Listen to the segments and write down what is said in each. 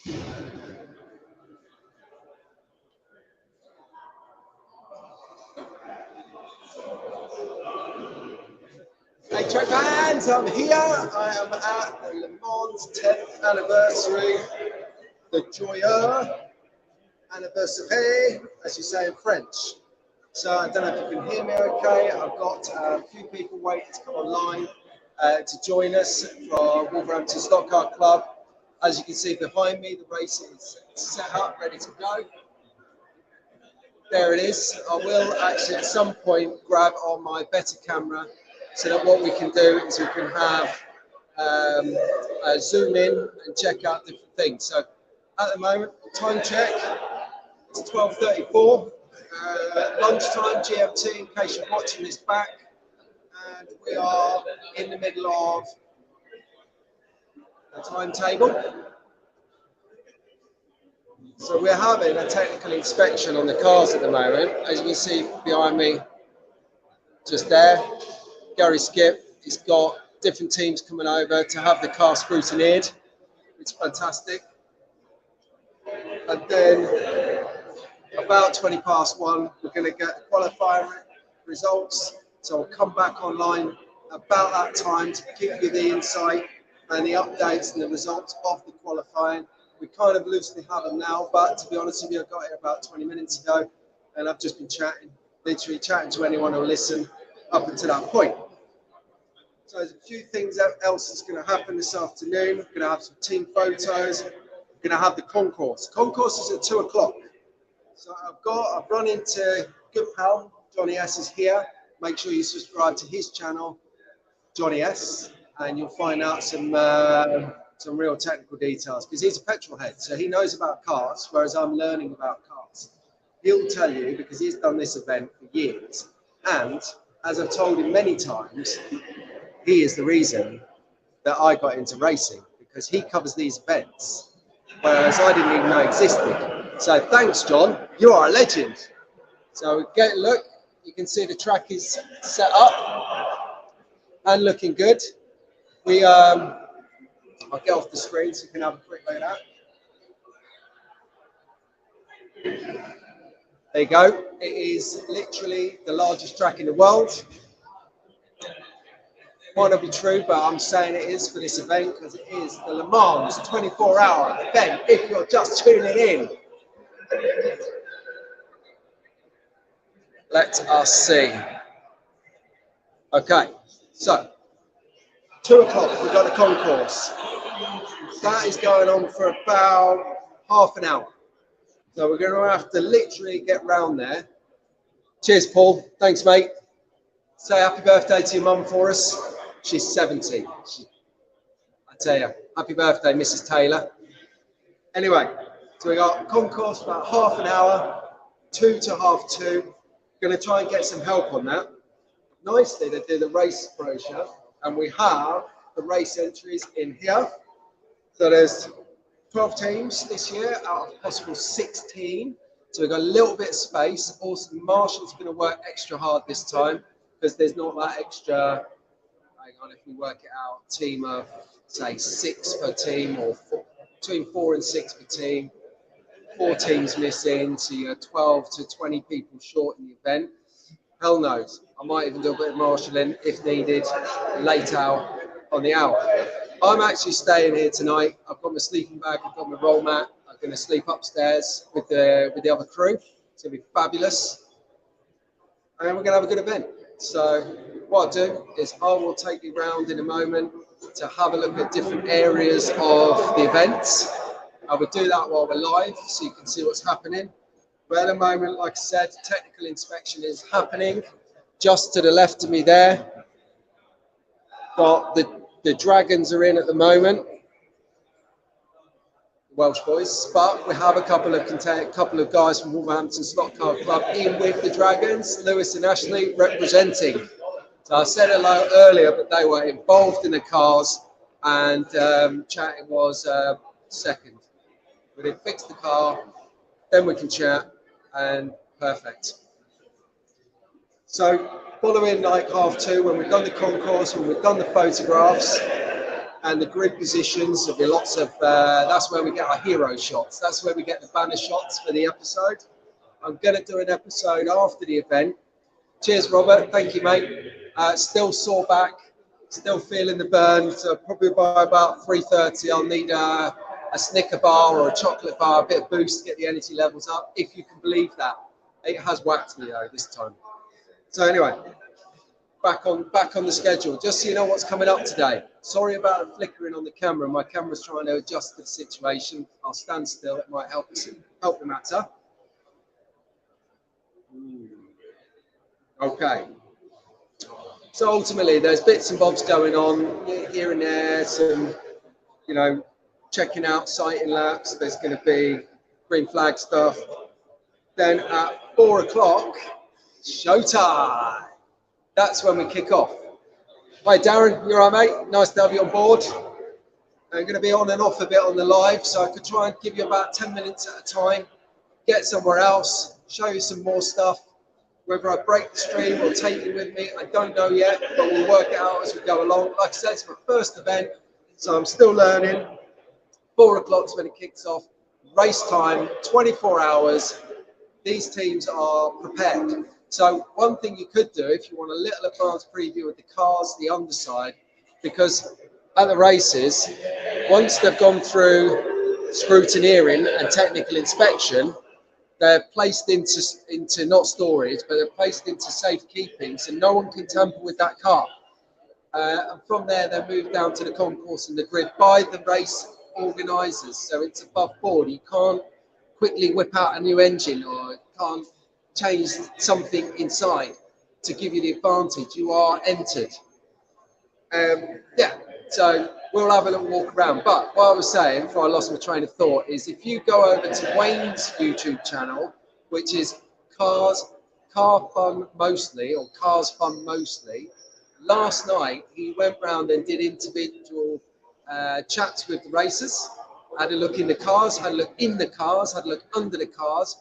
Hey track fans, I'm here. I am at the LeMans 10th anniversary, the Joyeux anniversary, as you say in French. So I don't know if you can hear me okay. I've got a few people waiting to come online to join us for Wolverhampton Stock Car Club. As you can see behind me, the race is set up, ready to go. There it is. I will actually at some point grab on my better camera so that what we can do is we can have zoom in and check out different things. So at the moment, time check, it's 12:34, lunchtime GMT in case you're watching this back, and we are in the middle of the timetable. So we're having a technical inspection on the cars at the moment. As you can see behind me, just there, Gary Skip, he's got different teams coming over to have the car scrutineered. It's fantastic. And then about 20 past 1, we're going to get qualifying results. So I'll come back online about that time to give you the insight and the updates and the results of the qualifying. We kind of loosely have them now, but to be honest with you, I got here about 20 minutes ago and I've just been chatting, literally chatting to anyone who'll listen up until that point. So there's a few things else that's going to happen this afternoon. We're going to have some team photos. We're going to have the concourse. Concourse is at 2 o'clock. So I've run into good pal, Johnny S is here. Make sure you subscribe to his channel, Johnny S, and you'll find out some real technical details, because he's a petrol head, so he knows about cars, whereas I'm learning about cars. He'll tell you, because he's done this event for years, and as I've told him many times, he is the reason that I got into racing, because he covers these events, whereas I didn't even know existed. So thanks, John, you are a legend. So get a look, you can see the track is set up and looking good. I'll get off the screen so you can have a quick look at that. There you go. It is literally the largest track in the world. Might not be true, but I'm saying it is for this event because it is the LeMans 24-hour event if you're just tuning in. Let us see. Okay, so 2 o'clock, we've got the concourse. That is going on for about half an hour. So we're going to have to literally get round there. Cheers, Paul. Thanks, mate. Say happy birthday to your mum for us. She's 70. I tell you, happy birthday, Mrs. Taylor. Anyway, so we got concourse for about half an hour, 2 to half 2. Going to try and get some help on that. Nicely, they do the race brochure, and we have the race entries in here. So there's 12 teams this year out of possible 16. So we've got a little bit of space. Also, Marshall's going to work extra hard this time because there's not that extra, hang on, if we work it out, team of, say, 6 per team or between 4 and 6 per team. 4 teams missing, so you're 12 to 20 people short in the event. Hell knows. I might even do a bit of marshalling if needed, late out on the hour. I'm actually staying here tonight. I've got my sleeping bag, I've got my roll mat. I'm going to sleep upstairs with the other crew. It's going to be fabulous. And we're going to have a good event. So what I'll do is I will take you around in a moment to have a look at different areas of the events. I will do that while we're live so you can see what's happening. But at the moment, like I said, technical inspection is happening. Just to the left of me there, got the Dragons are in at the moment, Welsh boys, but we have a couple of guys from Wolverhampton Stock Car Club in with the Dragons, Lewis and Ashley representing. So I said hello earlier, but they were involved in the cars, and chatting was second. We did fix the car, then we can chat, and perfect. So following like half 2, when we've done the concourse, when we've done the photographs, and the grid positions. There'll be lots of, that's where we get our hero shots. That's where we get the banner shots for the episode. I'm going to do an episode after the event. Cheers, Robert. Thank you, mate. Still sore back, still feeling the burn. So probably by about 3:30, I'll need a Snicker bar or a chocolate bar, a bit of boost to get the energy levels up, if you can believe that. It has whacked me though this time. So anyway, back on the schedule. Just so you know what's coming up today. Sorry about the flickering on the camera. My camera's trying to adjust to the situation. I'll stand still. It might help the matter. Okay. So ultimately, there's bits and bobs going on here and there. Some, checking out sighting laps. There's going to be green flag stuff. Then at 4 o'clock, showtime. That's when we kick off. Hi, Darren. You all right, mate? Nice to have you on board. I'm going to be on and off a bit on the live, so I could try and give you about 10 minutes at a time, get somewhere else, show you some more stuff. Whether I break the stream or take you with me, I don't know yet, but we'll work it out as we go along. Like I said, it's my first event, so I'm still learning. 4 o'clock is when it kicks off. Race time, 24 hours. These teams are prepared. So one thing you could do, if you want a little advanced preview of the cars, the underside, because at the races, once they've gone through scrutineering and technical inspection, they're placed into not storage, but they're placed into safekeeping, so no one can tamper with that car. And from there, they're moved down to the concourse and the grid by the race organisers. So it's above board. You can't quickly whip out a new engine, or you can't change something inside to give you the advantage. You are entered. So we'll have a little walk around. But what I was saying, before I lost my train of thought, is if you go over to Wayne's YouTube channel, which is Car Fun Mostly, or Cars Fun Mostly, last night he went round and did individual chats with the racers, had a look in the cars, had a look in the cars, had a look under the cars.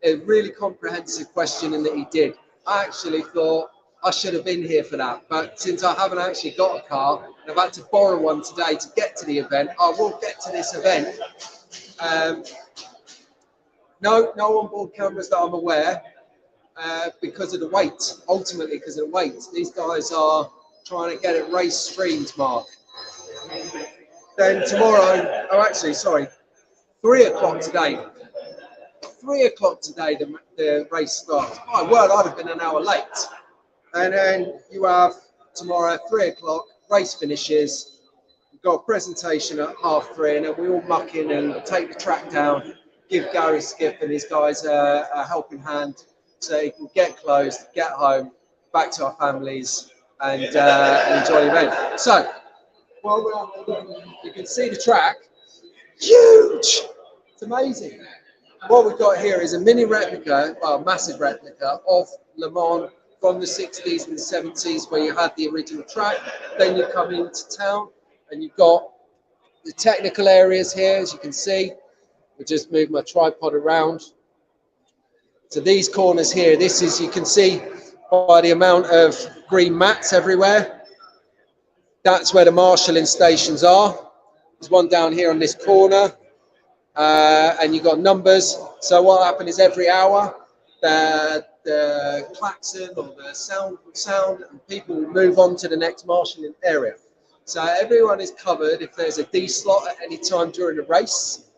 A really comprehensive questioning that he did. I actually thought I should have been here for that, but since I haven't actually got a car and I've had to borrow one today to get to the event, I will get to this event. No onboard cameras that I'm aware, because of the weight. Ultimately, because of the weight, these guys are trying to get it race streamed, Mark. Then tomorrow, 3 o'clock today. 3 o'clock today, the race starts. My word, I'd have been an hour late. And then you have tomorrow, 3 o'clock, race finishes. We've got a presentation at 3:30, and then we all muck in and take the track down, give Gary Skip and his guys a helping hand so he can get closed, get home, back to our families, and enjoy the event. So, while we're on, you can see the track. Huge! It's amazing. What we've got here is a mini replica, well, massive replica of LeMans from the 60s and the 70s, where you had the original track. Then you come into town and you've got the technical areas here, as you can see. We'll just move my tripod around. So these corners here, this is, you can see by the amount of green mats everywhere, that's where the marshalling stations are. There's one down here on this corner. And you've got numbers. So what will happen is every hour, the klaxon or the sound, and people will move on to the next marshalling area. So everyone is covered if there's a D slot at any time during the race.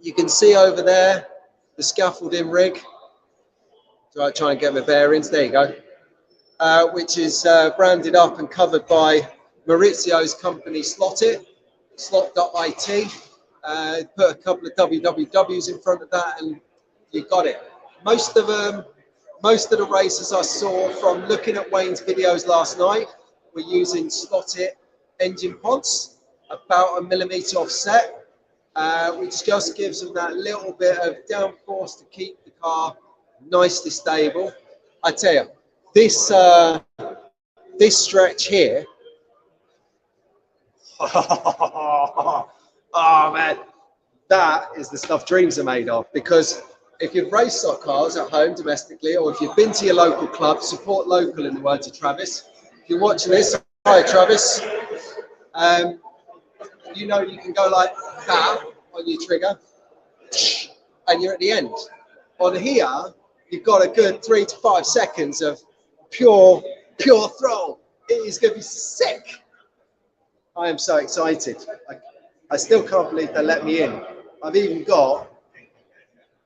You can see over there the scaffolding rig. So I try and get my bearings. There you go. Which is branded up and covered by Maurizio's company, Slot.it. Put a couple of wwws in front of that and you got it. Most of the races I saw from looking at Wayne's videos last night were using Slot.it engine pods, about 1 millimeter offset, which just gives them that little bit of downforce to keep the car nicely stable. I tell you, this stretch here, oh man, that is the stuff dreams are made of. Because if you've raced stock cars at home domestically, or if you've been to your local club, support local in the words of Travis. If you're watching this, hi Travis. You know, you can go like that on your trigger, and you're at the end. On here, you've got a good 3 to 5 seconds of pure throw. It is going to be sick. I am so excited. I still can't believe they let me in. I've even got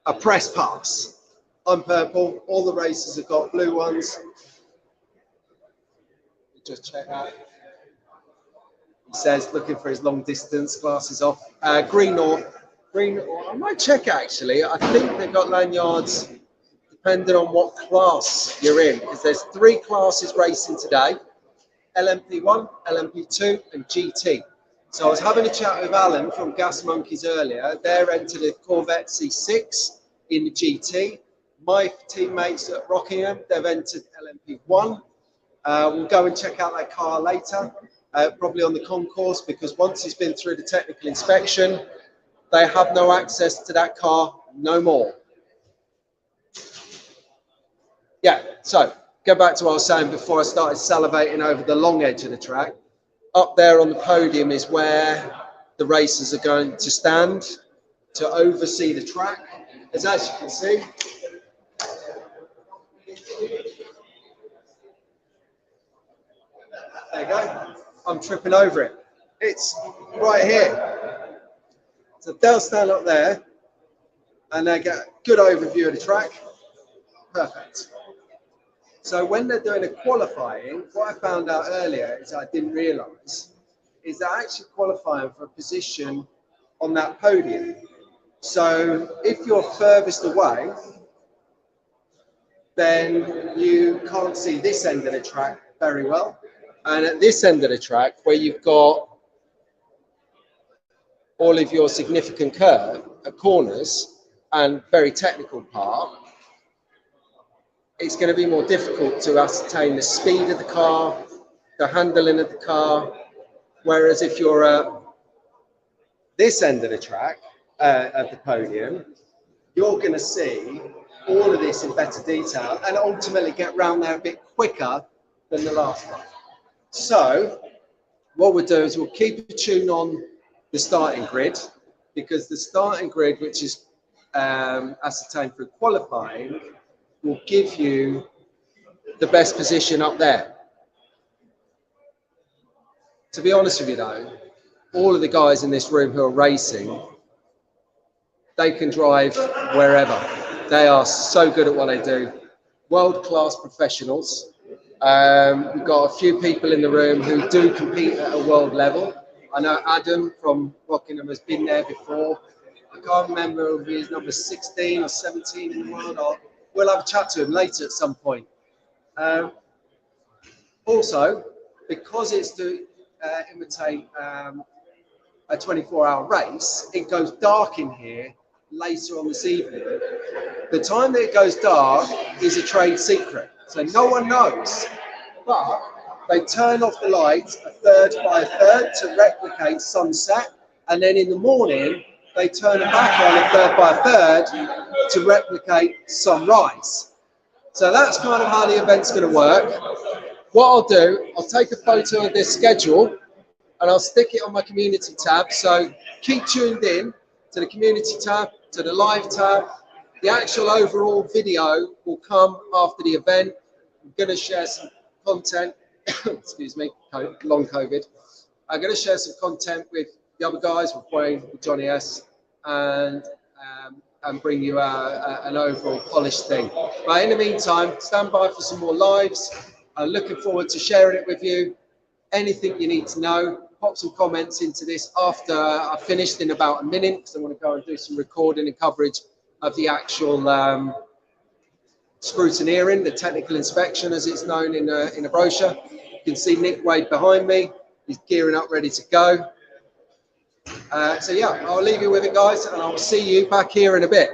a press pass. I'm purple. All the racers have got blue ones. Just check out. He says, looking for his long distance, glasses off. Green or I might check actually. I think they've got lanyards depending on what class you're in, because there's 3 classes racing today: LMP1, LMP2, and GT. So I was having a chat with Alan from Gas Monkeys earlier. They're entered a Corvette C6 in the GT. My teammates at Rockingham, they've entered LMP1. We'll go and check out that car later, probably on the concourse, because once it's been through the technical inspection, they have no access to that car no more. Yeah, so go back to what I was saying before I started salivating over the long edge of the track. Up there on the podium is where the racers are going to stand to oversee the track. As you can see, there you go. I'm tripping over it. It's right here. So they'll stand up there and they get a good overview of the track. Perfect. So when they're doing a qualifying, what I found out earlier is I didn't realise is they're actually qualifying for a position on that podium. So if you're furthest away, then you can't see this end of the track very well. And at this end of the track, where you've got all of your significant corners and very technical part, it's going to be more difficult to ascertain the speed of the car, the handling of the car. Whereas if you're at this end of the track, at the podium, you're going to see all of this in better detail and ultimately get round there a bit quicker than the last one. So what we'll do is we'll keep a tune on the starting grid, because the starting grid, which is ascertained through qualifying, will give you the best position up there. To be honest with you though, all of the guys in this room who are racing, they can drive wherever. They are so good at what they do. World-class professionals. We've got a few people in the room who do compete at a world level. I know Adam from Rockingham has been there before. I can't remember if he's number 16 or 17 in the world. We'll have a chat to him later at some point. Also, because it's to imitate a 24-hour race, it goes dark in here later on this evening. The time that it goes dark is a trade secret, so no one knows. But they turn off the lights a third by a third to replicate sunset, and then in the morning they turn it back on a third by a third to replicate sunrise. So that's kind of how the event's going to work. What I'll do, I'll take a photo of this schedule and I'll stick it on my community tab. So keep tuned in to the community tab, to the live tab. The actual overall video will come after the event. I'm going to share some content. Excuse me, long COVID. I'm going to share some content with the other guys, with Wayne, with Johnny S, and bring you an overall polished thing. But in the meantime, stand by for some more lives. I'm looking forward to sharing it with you. Anything you need to know, pop some comments into this after I've finished in about a minute, because I want to go and do some recording and coverage of the actual scrutineering, the technical inspection as it's known in a brochure. You can see Nick Wade behind me. He's gearing up, ready to go. So yeah, I'll leave you with it, guys, and I'll see you back here in a bit.